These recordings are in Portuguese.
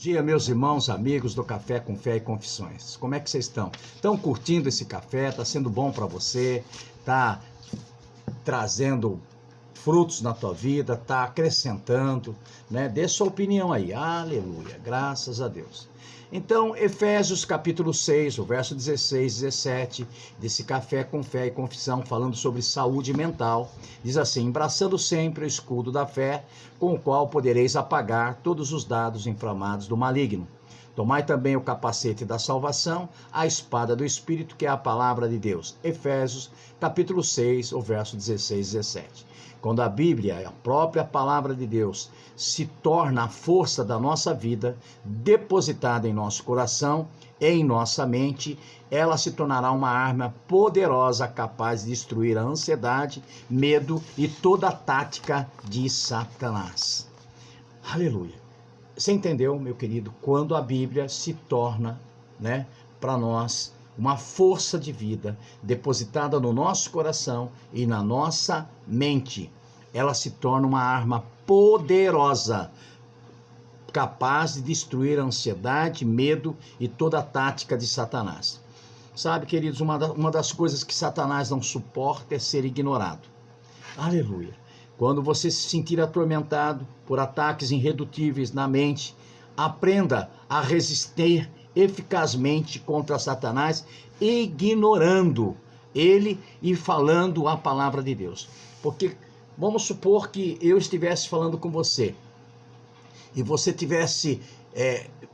Dia, meus irmãos, amigos do Café com Fé e Confissões. Como é que vocês estão? Estão curtindo esse café? Está sendo bom para você? Está trazendo frutos na tua vida? Está acrescentando? Né? Dê sua opinião aí. Aleluia, graças a Deus. Então, Efésios capítulo 6, o verso 16, 17, desse Café com Fé e Confissão, falando sobre saúde mental, diz assim: embraçando sempre o escudo da fé, com o qual podereis apagar todos os dardos inflamados do maligno. Tomai também o capacete da salvação, a espada do Espírito, que é a palavra de Deus. Efésios capítulo 6, o verso 16, 17. Quando a Bíblia, a própria palavra de Deus, se torna a força da nossa vida, depositada em nosso coração e em nossa mente, ela se tornará uma arma poderosa capaz de destruir a ansiedade, medo e toda a tática de Satanás. Aleluia. Você entendeu, meu querido? Quando a Bíblia se torna, para nós, uma força de vida depositada no nosso coração e na nossa mente, ela se torna uma arma poderosa, capaz de destruir a ansiedade, medo e toda a tática de Satanás. Sabe, queridos, uma das coisas que Satanás não suporta é ser ignorado. Aleluia. Quando você se sentir atormentado por ataques irredutíveis na mente, aprenda a resistir eficazmente contra Satanás, ignorando ele e falando a palavra de Deus. Porque vamos supor que eu estivesse falando com você e você estivesse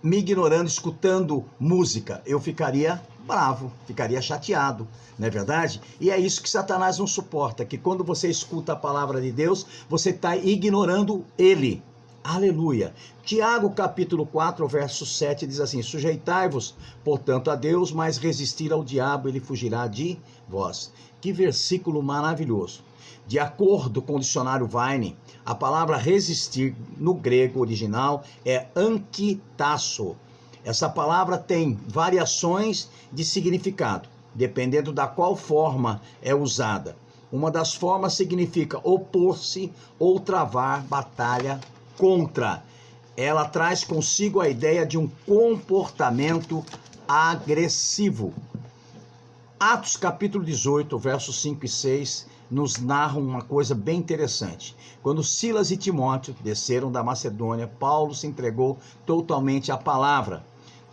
me ignorando, escutando música, eu ficaria bravo, ficaria chateado, não é verdade? E é isso que Satanás não suporta, que quando você escuta a palavra de Deus, você está ignorando ele. Aleluia. Tiago capítulo 4, verso 7 diz assim: sujeitai-vos, portanto, a Deus, mas resistir ao diabo, ele fugirá de vós. Que versículo maravilhoso. De acordo com o dicionário Vine, a palavra resistir no grego original é antitasso. Essa palavra tem variações de significado, dependendo da qual forma é usada. Uma das formas significa opor-se ou travar batalha contra. Ela traz consigo a ideia de um comportamento agressivo. Atos capítulo 18, versos 5 e 6, nos narram uma coisa bem interessante. Quando Silas e Timóteo desceram da Macedônia, Paulo se entregou totalmente à palavra,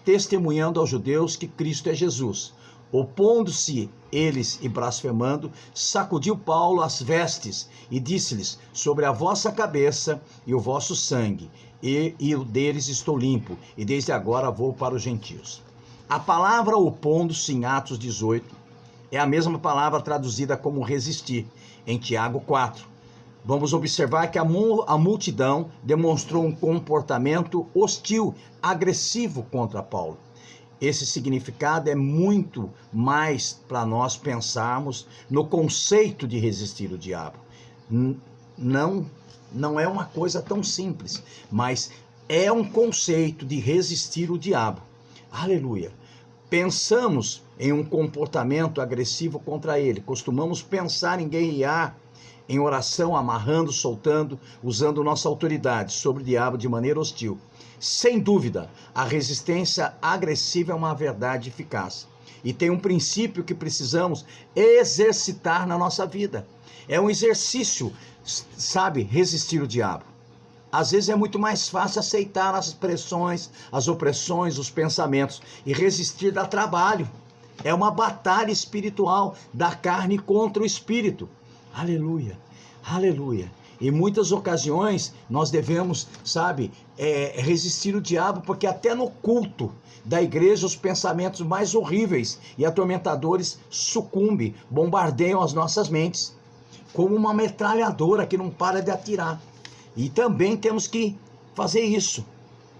testemunhando aos judeus que Cristo é Jesus. Opondo-se eles e blasfemando, sacudiu Paulo as vestes e disse-lhes: sobre a vossa cabeça e o vosso sangue, e o deles estou limpo, e desde agora vou para os gentios. A palavra opondo-se em Atos 18 é a mesma palavra traduzida como resistir em Tiago 4. Vamos observar que a multidão demonstrou um comportamento hostil, agressivo contra Paulo. Esse significado é muito mais para nós pensarmos no conceito de resistir o diabo. Não é uma coisa tão simples, mas é um conceito de resistir o diabo. Aleluia. Pensamos em um comportamento agressivo contra ele. Costumamos pensar em guerrear em oração, amarrando, soltando, usando nossa autoridade sobre o diabo de maneira hostil. Sem dúvida, a resistência agressiva é uma verdade eficaz. E tem um princípio que precisamos exercitar na nossa vida. É um exercício, sabe, resistir o diabo. Às vezes é muito mais fácil aceitar as pressões, as opressões, os pensamentos, e resistir dá trabalho. É uma batalha espiritual da carne contra o espírito. Aleluia, aleluia. Em muitas ocasiões nós devemos, resistir o diabo, porque até no culto da igreja os pensamentos mais horríveis e atormentadores sucumbem, bombardeiam as nossas mentes, como uma metralhadora que não para de atirar. E também temos que fazer isso.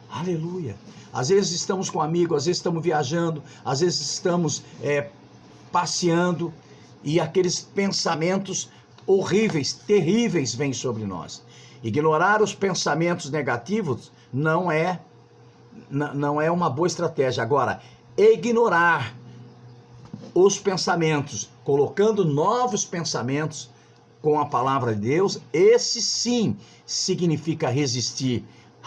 Aleluia. Às vezes estamos com amigos, às vezes estamos viajando, às vezes estamos passeando e aqueles pensamentos horríveis, terríveis vêm sobre nós. Ignorar os pensamentos negativos não é uma boa estratégia. Agora, ignorar os pensamentos, colocando novos pensamentos com a palavra de Deus, esse sim significa resistir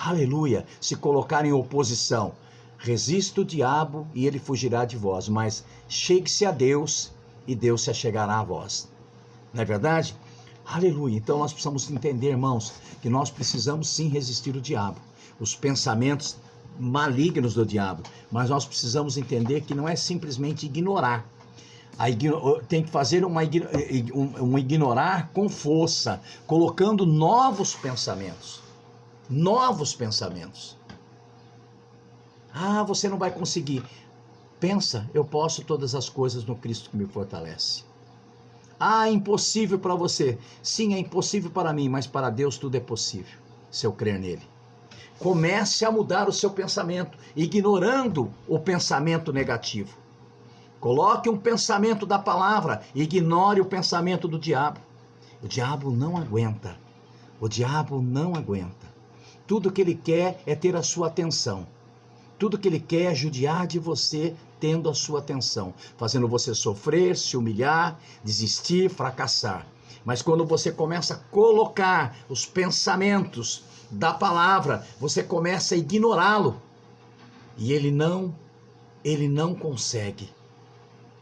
aleluia, se colocar em oposição. Resista o diabo e ele fugirá de vós, mas chegue-se a Deus e Deus se achegará a vós. Não é verdade? Aleluia. Então nós precisamos entender, irmãos, que nós precisamos sim resistir o diabo, os pensamentos malignos do diabo, mas nós precisamos entender que não é simplesmente ignorar. Tem que fazer um ignorar com força, colocando novos pensamentos. Novos pensamentos. Ah, você não vai conseguir. Pensa, eu posso todas as coisas no Cristo que me fortalece. Ah, é impossível para você. Sim, é impossível para mim, mas para Deus tudo é possível, se eu crer nele. Comece a mudar o seu pensamento, ignorando o pensamento negativo. Coloque um pensamento da palavra, ignore o pensamento do diabo. O diabo não aguenta. O diabo não aguenta. Tudo que ele quer é ter a sua atenção. Tudo que ele quer é judiar de você, tendo a sua atenção, fazendo você sofrer, se humilhar, desistir, fracassar. Mas quando você começa a colocar os pensamentos da palavra, você começa a ignorá-lo. E ele não consegue.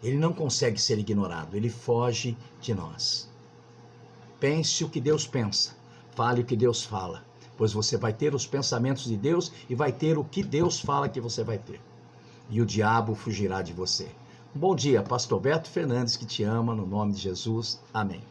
Ele não consegue ser ignorado, ele foge de nós. Pense o que Deus pensa, fale o que Deus fala, pois você vai ter os pensamentos de Deus e vai ter o que Deus fala que você vai ter. E o diabo fugirá de você. Bom dia, Pastor Beto Fernandes, que te ama, no nome de Jesus. Amém.